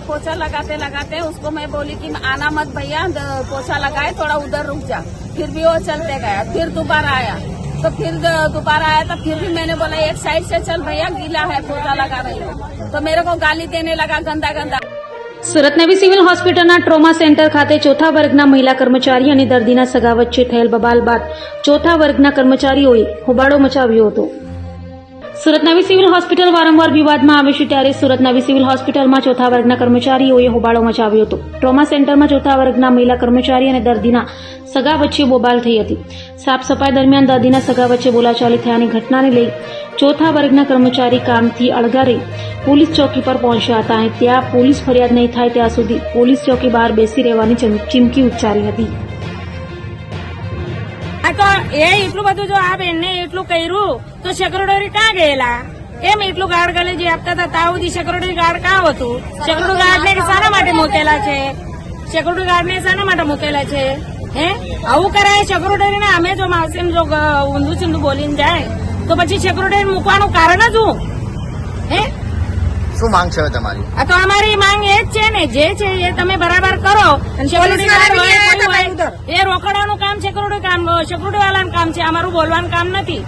पोछा लगाते लगाते उसको मैं बोली कि आना मत भैया, पोछा लगाए थोड़ा उधर रुक जा। फिर भी वो चलते गया। फिर दोबारा आया तो फिर दोबारा आया तो फिर भी मैंने बोला एक साइड से चल भैया, गीला है, पोछा लगा रही हूँ। तो मेरे को गाली देने लगा, गंदा गंदा। સુરત નવી સિવિલ હોસ્પિટલના ટ્રોમા સેન્ટર ખાતે ચોથા વર્ગના મહિલા કર્મચારી અને દર્દીના સગા વચ્ચે થયેલ બબાલ બાદ ચોથા વર્ગના કર્મચારીઓએ હોબાળો મચાવ્યો હતો। સુરત નવી સિવિલ હોસ્પિટલ વારંવાર વિવાદમાં આવે છે, ત્યારે સુરત નવી સિવિલ હોસ્પિટલમાં ચોથા વર્ગના કર્મચારીઓએ હોબાળો મચાવ્યો હતો। ટ્રોમા સેન્ટરમાં ચોથા વર્ગના મહિલા કર્મચારી અને દર્દીના સગા વચ્ચે બોબાલ થઈ હતી। સાફ સફાઈ દરમિયાન દર્દીના સગા વચ્ચે બોલાચાલી થયાની ઘટનાને લઈ ચોથા વર્ગના કર્મચારી કામથી અળગા રહી પોલીસ ચોકી પર પહોંચ્યા હતા અને ત્યાં પોલીસ ફરિયાદ નહીં થાય ત્યાં સુધી પોલીસ ચોકી બહાર બેસી રહેવાની ચીમકી ઉચ્ચારી હતી। તો એ એટલું બધું જો આ બેનને એટલું કર્યું તો સેક્રેટરી ક્યાં ગયેલા? એમ એટલું ગાર્ડ ગલેજી આપતા હતા ત્યાં સુધી સેક્રેટરી ગાર્ડ ક્યાં હતું? સેક્રેટરી ગાર્ડને શાના માટે મૂકેલા છે? સેક્રેટરી ગાર્ડને શાના માટે મૂકેલા છે? હે આવું કરાય સેક્રેટરીને? અમે જો માસીને જો ઊંધું ચીંધું બોલીને જાય તો પછી સેક્રેટરી મૂકવાનું કારણ જ હું? હે શું માંગ છે તમારી? આ તો અમારી માંગ એ જ છે ને, જે છે એ તમે બરાબર કરો। એ રોકડાનું કામ સેક્યુરિટી વાળાનું કામ છે, અમારું બોલવાનું કામ નથી।